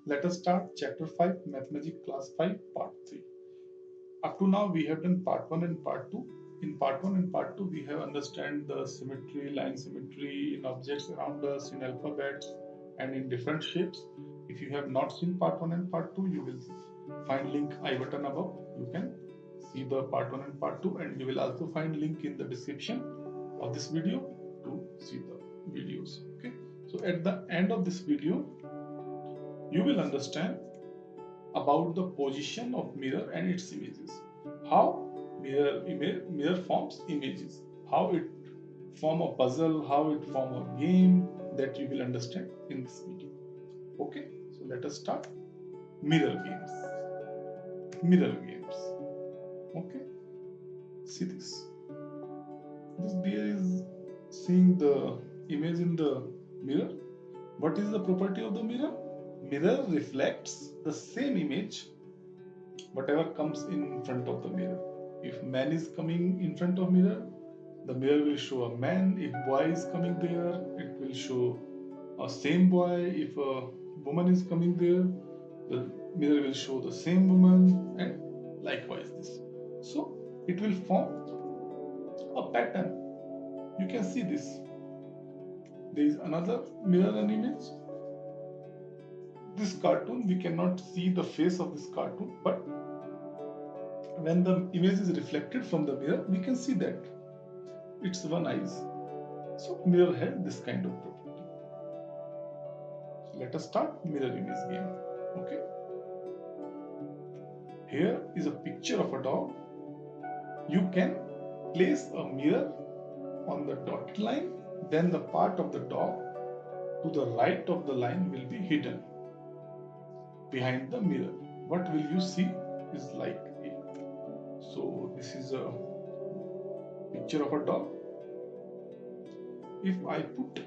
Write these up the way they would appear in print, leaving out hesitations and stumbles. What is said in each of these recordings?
Let us start chapter 5, Mathematics class 5, part 3. Up to now, we have done part 1 and part 2. In part 1 and part 2, we have understand the symmetry, line symmetry in objects around us, in alphabets, and in different shapes. If you have not seen part 1 and part 2, you will find link I button above. You can see the part 1 and part 2, and you will also find link in the description of this video to see the videos. Okay. So at the end of this video, you will understand about the position of mirror and its images, how mirror forms images, how it form a puzzle, how it form a game, that you will understand in this video. Okay, so let us start. Mirror games. Okay, see this deer is seeing the image in the mirror. What is the property of the mirror? Mirror reflects the same image whatever comes in front of the mirror. If man is coming in front of mirror, the mirror will show a man. If boy is coming there, it will show a same boy. If a woman is coming there, the mirror will show the same woman, and likewise this. So it will form a pattern. You can see this. There is another mirror and image. This cartoon, we cannot see the face of this cartoon, but when the image is reflected from the mirror, we can see that it's one eyes. So mirror has this kind of property. So let us start mirror image game. Okay. Here is a picture of a dog. You can place a mirror on the dotted line, then the part of the dog to the right of the line will be hidden behind the mirror. What will you see is like A. So this is a picture of a dog. If I put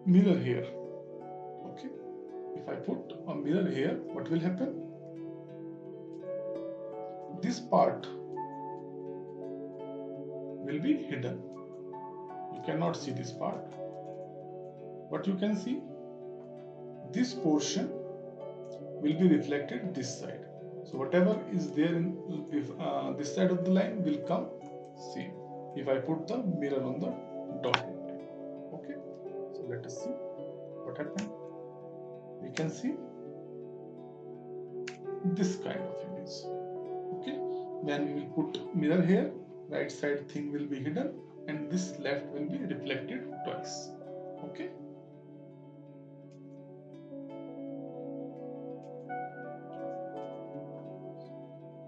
mirror here, okay, if I put a mirror here, what will happen? This part will be hidden. You cannot see this part. What you can see, this portion will be reflected this side. So whatever is there in this side of the line will come same if I put the mirror on the dotted line. Okay, so let us see what happened. We can see this kind of image. Okay, when we will put mirror here, right side thing will be hidden and this left will be reflected twice. Okay.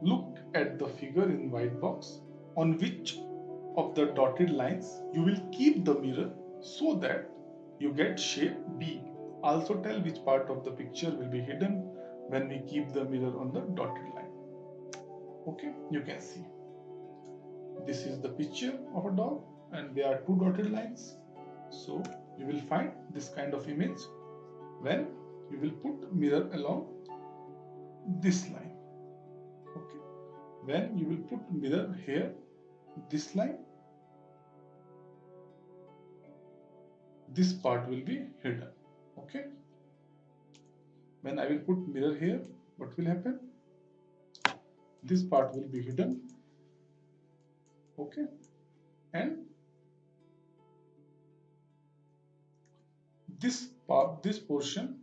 Look at the figure in white box. On which of the dotted lines you will keep the mirror so that you get shape B. Also tell which part of the picture will be hidden when we keep the mirror on the dotted line. Okay, you can see. This is the picture of a dog and there are two dotted lines. So you will find this kind of image when you will put mirror along this line. Okay, when you will put mirror here, this line, this part will be hidden. Okay, when I will put mirror here, what will happen? This part will be hidden. Okay, and this part, this portion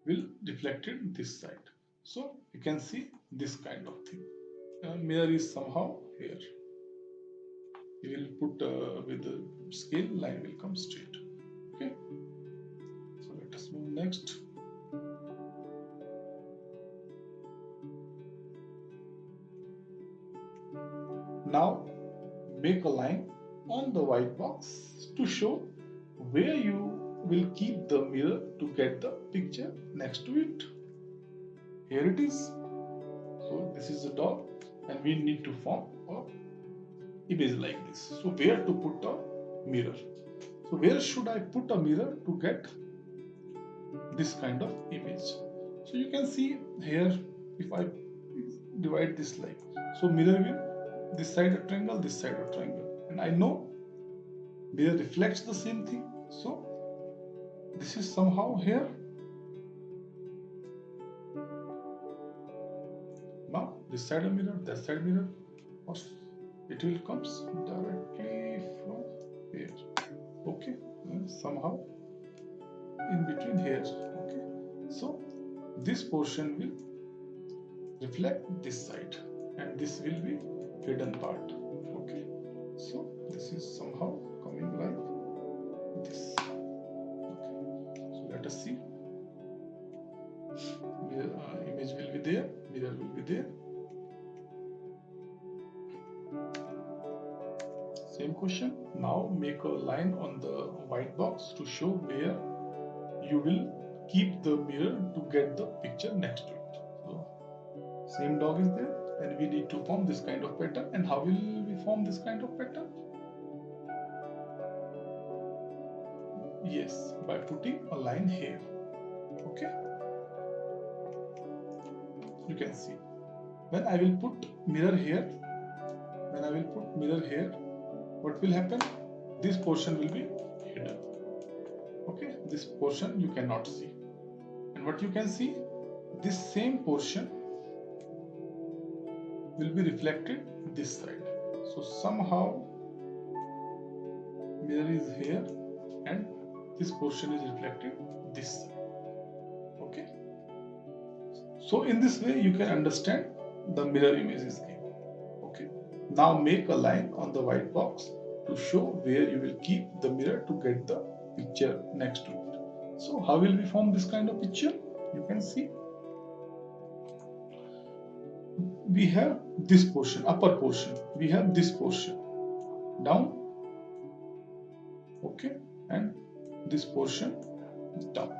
will reflected this side. So you can see this kind of thing. Mirror is somehow here. You will put with the scale, line will come straight. Okay. So let us move next. Now make a line on the white box to show where you will keep the mirror to get the picture next to it. Here it is. So this is a dog and we need to form a image like this. So where to put a mirror? So where should I put a mirror to get this kind of image? So you can see here, if I divide this like, so mirror will, this side a triangle, this side a triangle, and I know mirror reflects the same thing. So this is somehow here this side a mirror, that side mirror, or it will comes directly from here. Okay, and somehow in between here. Okay, so this portion will reflect this side, and this will be hidden part. Okay, so this is somehow coming like this. Okay, so let us see. Image will be there, mirror will be there. Same question. Now make a line on the white box to show where you will keep the mirror to get the picture next to it. So same dog is there, and we need to form this kind of pattern. And how will we form this kind of pattern? Yes, by putting a line here. Okay, you can see when I will put mirror here, what will happen? This portion will be hidden. Okay, this portion you cannot see, and what you can see, this same portion will be reflected this side. So somehow mirror is here and this portion is reflected this side. Okay, so in this way you can understand the mirror image is given. Okay, now make a line on the white box to show where you will keep the mirror to get the picture next to it. So how will we form this kind of picture? You can see we have this portion, upper portion, we have this portion down, okay, and this portion is down.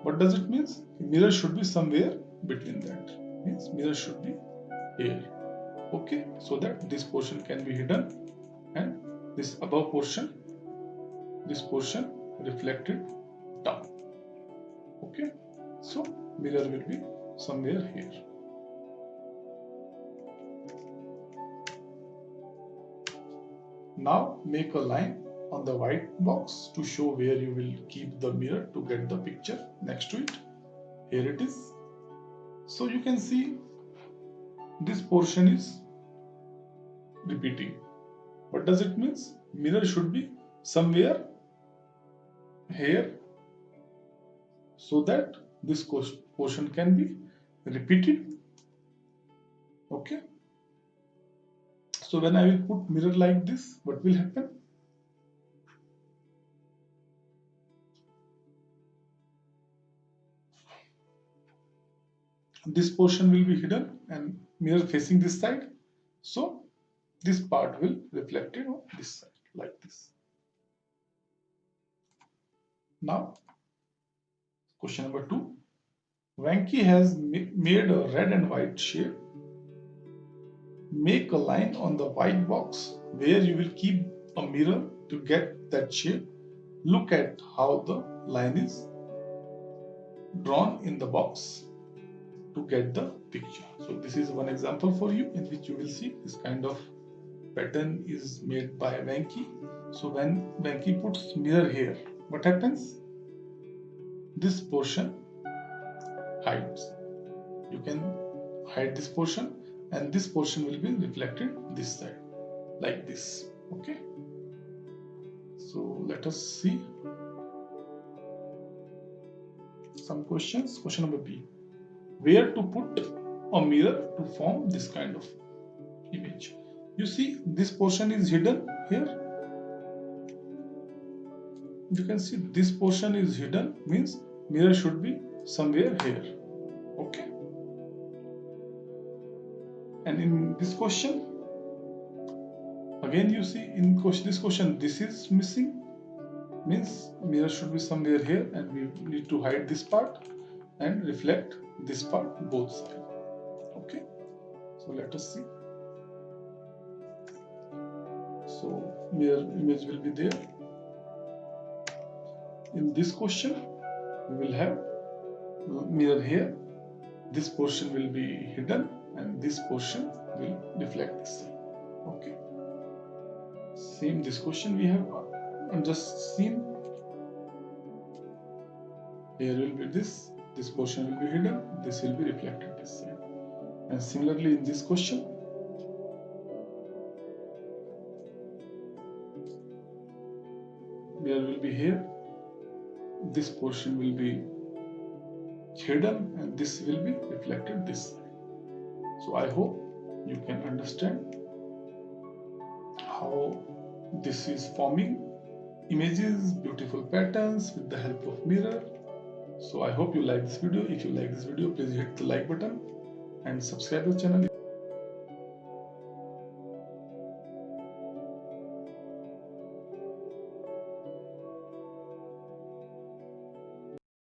What does it mean? Mirror should be somewhere between that. Means mirror should be here. Okay, so that this portion can be hidden and this above portion, this portion reflected down. Okay, so mirror will be somewhere here. Now make a line on the white box to show where you will keep the mirror to get the picture next to it. Here it is. So you can see this portion is repeating. What does it mean? Mirror should be somewhere here so that this portion can be repeated. Okay. So when I will put mirror like this, what will happen? This portion will be hidden and mirror facing this side. So this part will reflect it on this side like this. Now, question number 2. Venki has made a red and white shape. Make a line on the white box where you will keep a mirror to get that shape. Look at how the line is drawn in the box to get the picture. So this is one example for you in which you will see this kind of pattern is made by Venki. So when Venki puts mirror here, what happens? This portion hides. You can hide this portion and this portion will be reflected this side like this. Okay, so let us see some questions. Question number B. Where to put a mirror to form this kind of image? You see this portion is hidden here. You can see this portion is hidden, means mirror should be somewhere here. Okay, and in this question again you see in this question this is missing, means mirror should be somewhere here and we need to hide this part and reflect this part both sides. Okay, so let us see. So mirror image will be there. In this question we will have mirror here, this portion will be hidden and this portion will reflect this side. Okay, same this question we have just seen. Here will be this portion will be hidden, this will be reflected this side. And similarly in this question, there will be here, this portion will be hidden and this will be reflected this side. So I hope you can understand how this is forming images, beautiful patterns with the help of mirror. So I hope you like this video. If you like this video, please hit the like button and subscribe to the channel.